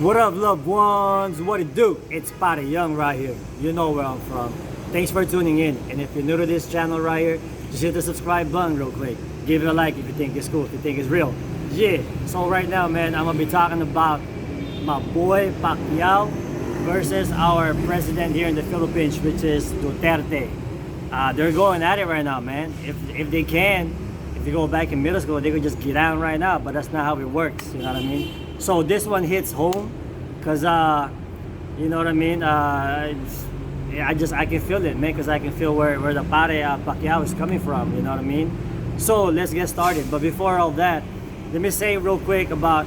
What up, loved ones? What it do? It's Pare Young right here. You know where I'm from. Thanks for tuning in. And if you're new to this channel right here, just hit the subscribe button real quick. Give it a like if you think it's cool, if you think it's real. Yeah, so right now, man, I'm gonna be talking about my boy Pacquiao versus our president here in the Philippines, which is Duterte. They're going at it right now, man. If they can, if you go back in middle school, they could just get out right now, but that's not how it works, you know what I mean? So this one hits home, cause you know what I mean. I can feel it, man, cause I can feel where the Pare Pacquiao is coming from, you know what I mean. So let's get started. But before all that, let me say real quick about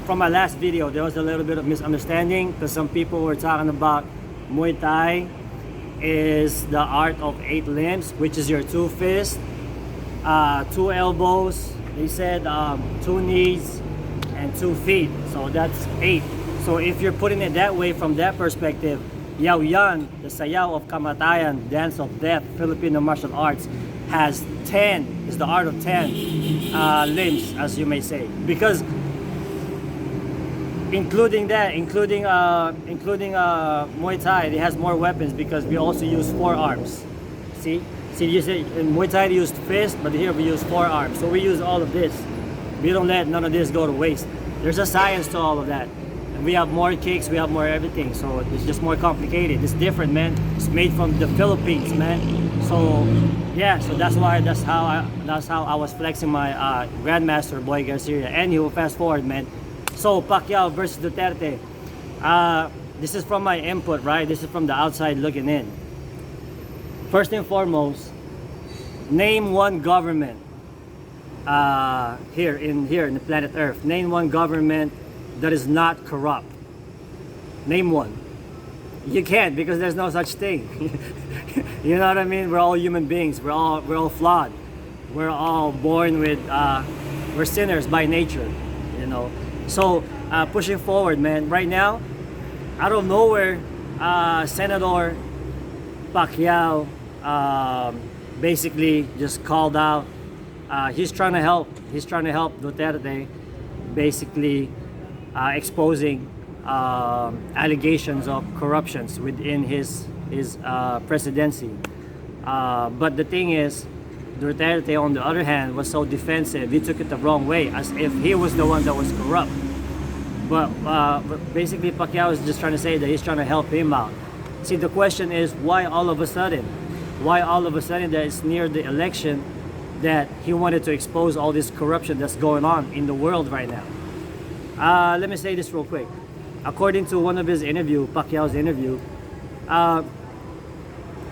from my last video, there was a little bit of misunderstanding because some people were talking about Muay Thai is the art of 8 limbs, which is your 2 fists, 2 elbows. They said 2 knees and 2 feet, so that's 8. So if you're putting it that way, from that perspective, Yaw Yan, the Sayaw of Kamatayan, Dance of Death, Filipino martial arts, has 10, is the art of 10 limbs, as you may say, because including Muay Thai, it has more weapons because we also use 4 arms. See, you say in Muay Thai they use fist, but here we use 4 arms. So we use all of this. We don't let none of this go to waste. There's a science to all of that. And we have more kicks, we have more everything. So it's just more complicated. It's different, man. It's made from the Philippines, man. So yeah, so that's how I was flexing my Grandmaster Boy Garcia. And you fast forward, man. So Pacquiao versus Duterte. This is from my input, right? This is from the outside looking in. First and foremost, name one government here in the planet Earth. Name one government that is not corrupt. Name one. You can't, because there's no such thing. You know what I mean? We're all human beings. We're all flawed. We're all born with we're sinners by nature. You know. So pushing forward, man. Right now, out of nowhere, Senator Pacquiao basically just called out. He's trying to help. He's trying to help Duterte, basically exposing allegations of corruptions within his presidency. But the thing is, Duterte, on the other hand, was so defensive. He took it the wrong way, as if he was the one that was corrupt. But basically, Pacquiao is just trying to say that he's trying to help him out. See, the question is, why all of a sudden? Why all of a sudden that it's near the election that he wanted to expose all this corruption that's going on in the world right now? Let me say this real quick. According to one of his interview, Pacquiao's interview,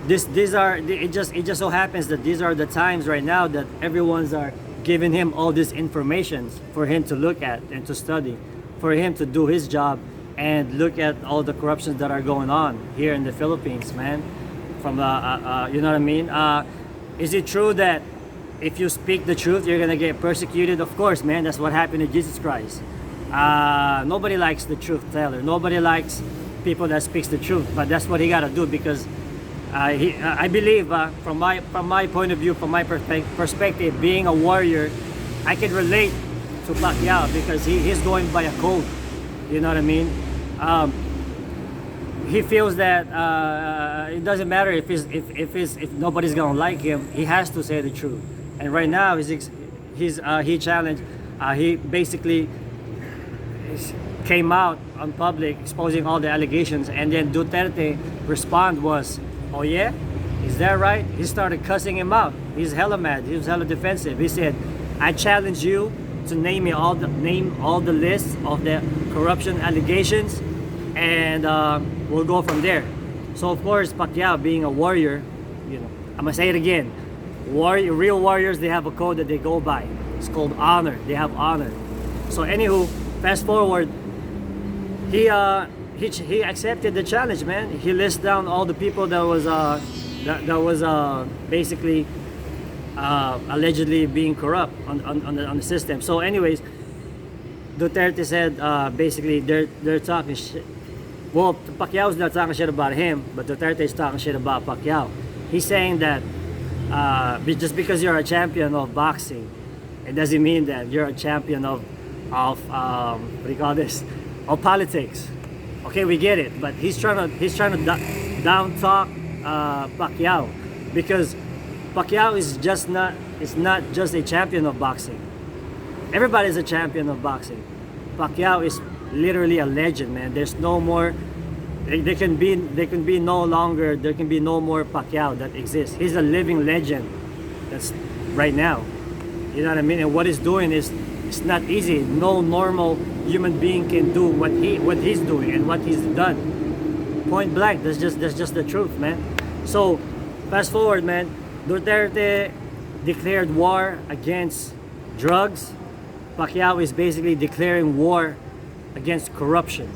it just so happens that these are the times right now that everyone's are giving him all this information for him to look at and to study, for him to do his job and look at all the corruptions that are going on here in the Philippines, man. From you know what I mean? Is it true that if you speak the truth, you're gonna get persecuted? Of course, man. That's what happened to Jesus Christ. Nobody likes the truth teller. Nobody likes people that speaks the truth. But that's what he gotta do, because I believe, from my point of view, from my perspective, being a warrior, I can relate to Pacquiao because he's going by a code. You know what I mean? He feels that it doesn't matter if nobody's gonna like him. He has to say the truth. And right now, he challenged. He basically came out on public exposing all the allegations, and then Duterte response was, "Oh yeah, is that right?" He started cussing him out. He's hella mad. He was hella defensive. He said, "I challenge you to name all the lists of the corruption allegations, and we'll go from there." So of course, Pacquiao, being a warrior, you know, I'm gonna say it again. Real warriors, they have a code that they go by. It's called honor. They have honor. So anywho, fast forward, he accepted the challenge, man. He lists down all the people that was basically allegedly being corrupt on the system. So anyways, Duterte said basically they're talking shit. Well, Pacquiao's not talking shit about him, but Duterte is talking shit about Pacquiao. He's saying that just because you're a champion of boxing, it doesn't mean that you're a champion of what do you call this? of politics. Okay, we get it, but he's trying to down talk Pacquiao, because Pacquiao is not just a champion of boxing. Everybody's a champion of boxing. Pacquiao is literally a legend, man. There's no more. There can be no longer. There can be no more Pacquiao that exists. He's a living legend. That's right now. You know what I mean? And what he's doing is, it's not easy. No normal human being can do what he's doing and what he's done. Point blank. That's just the truth, man. So fast forward, man. Duterte declared war against drugs. Pacquiao is basically declaring war against corruption.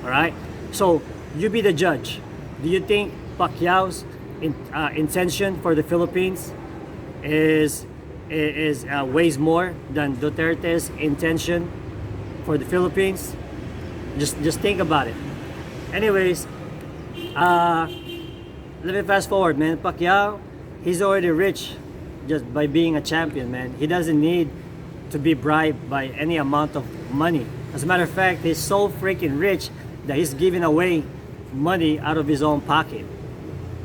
All right. So you be the judge. Do you think Pacquiao's intention for the Philippines is weighs more than Duterte's intention for the Philippines? Just think about it. Anyways, let me fast forward, man. Pacquiao, he's already rich just by being a champion, man. He doesn't need to be bribed by any amount of money. As a matter of fact, he's so freaking rich that he's giving away money out of his own pocket.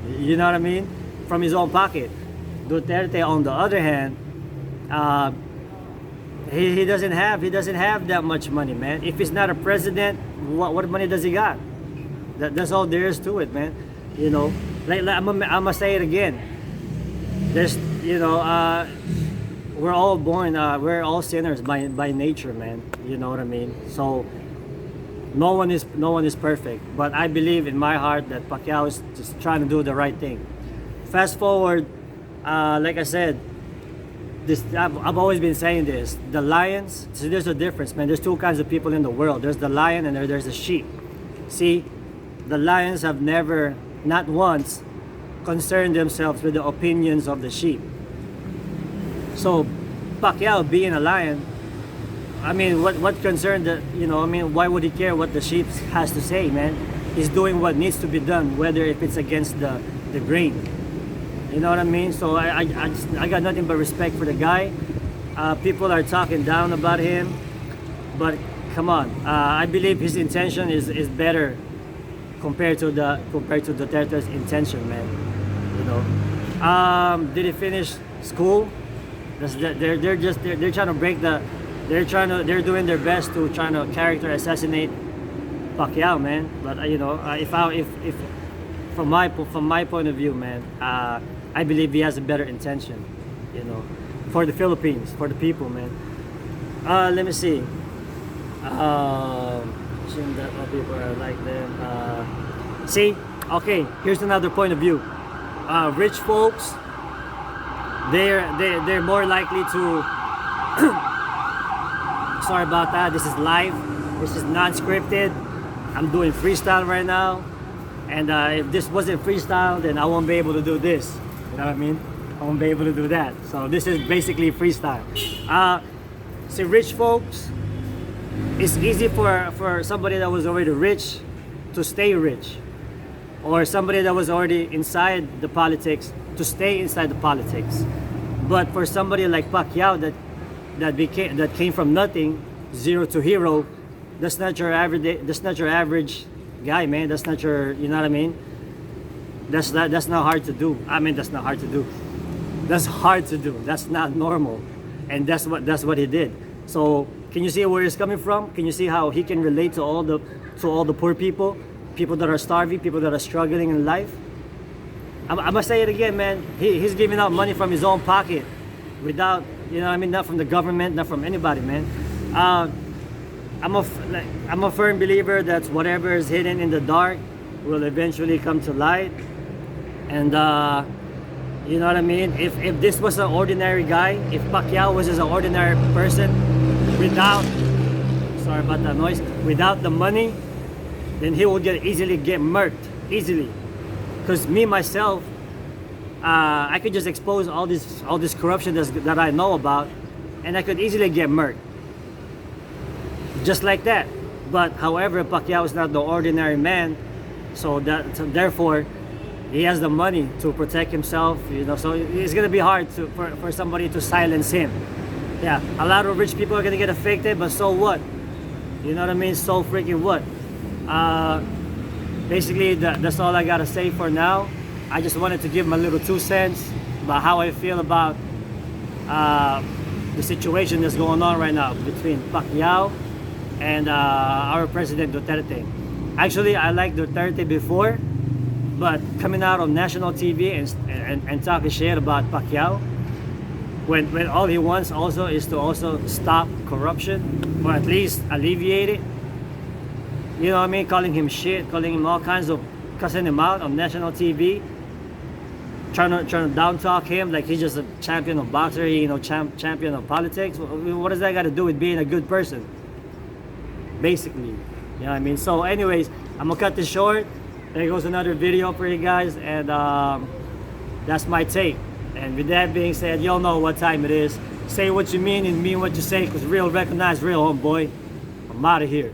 You know what I mean? From his own pocket. Duterte, on the other hand, he doesn't have that much money, man. If he's not a president, what money does he got? That's all there is to it, man. You know, like I'm gonna say it again. There's, you know, we're all born, we're all sinners by nature, man. You know what I mean? So no one is perfect, but I believe in my heart that Pacquiao is just trying to do the right thing. Fast forward, like I said, I've always been saying this. The lions, see, there's a difference, man. There's two kinds of people in the world. There's the lion and there's the sheep. See, the lions have never, not once, concerned themselves with the opinions of the sheep. So Pacquiao being a lion, I mean, what concern the, you know, I mean, why would he care what the sheep has to say, man? He's doing what needs to be done, whether if it's against the grain. You know what I mean? So I got nothing but respect for the guy. People are talking down about him, but come on, I believe his intention is better compared to Duterte's intention, man. You know, did he finish school? They're trying to break the. They're doing their best to trying to character assassinate Pacquiao, man. But you know, if from my point of view, man, I believe he has a better intention, you know, for the Philippines, for the people, man. Let me see. Shouldn't that all people are like them? See, okay. Here's another point of view. Rich folks, they're more likely to. Sorry about that. This is live. This is non-scripted. I'm doing freestyle right now, and if this wasn't freestyle, then I won't be able to do this. You know what I mean? I won't be able to do that. So this is basically freestyle. See, rich folks, it's easy for somebody that was already rich to stay rich, or somebody that was already inside the politics to stay inside the politics. But for somebody like Pacquiao that came from nothing, zero to hero, that's not your average guy, man. That's not your, you know what I mean? That's not hard to do. I mean, that's not hard to do. That's hard to do. That's not normal, and that's what he did. So can you see where he's coming from? Can you see how he can relate to all the poor people that are starving, people that are struggling in life? I'm gonna say it again, man. He's giving out money from his own pocket, without, you know what I mean, not from the government, not from anybody, man. I'm a firm believer that whatever is hidden in the dark will eventually come to light. And you know what I mean? If this was an ordinary guy, if Pacquiao was just an ordinary person without, sorry about that noise, without the money, then he will easily get murked, easily. Because me myself, I could just expose all this corruption that I know about, and I could easily get murked, just like that. But however, Pacquiao is not the ordinary man, so therefore he has the money to protect himself, you know. So it's gonna be hard for somebody to silence him. Yeah, a lot of rich people are gonna get affected, but so what? You know what I mean? So freaking what? Basically, that's all I gotta say for now. I just wanted to give my little 2 cents about how I feel about the situation that's going on right now between Pacquiao and our President Duterte. Actually, I liked Duterte before, but coming out on national TV and talking shit about Pacquiao, when all he wants also is to also stop corruption, or at least alleviate it. You know what I mean? Calling him shit, calling him all kinds of, cussing him out on national TV, trying to down talk him like he's just a champion of boxer, you know, champion of politics. What does that got to do with being a good person? Basically, you know what I mean? So anyways, I'm gonna cut this short. There goes another video for you guys, and that's my take. And with that being said, y'all know what time it is. Say what you mean and mean what you say, because real recognize real, homeboy. I'm out of here.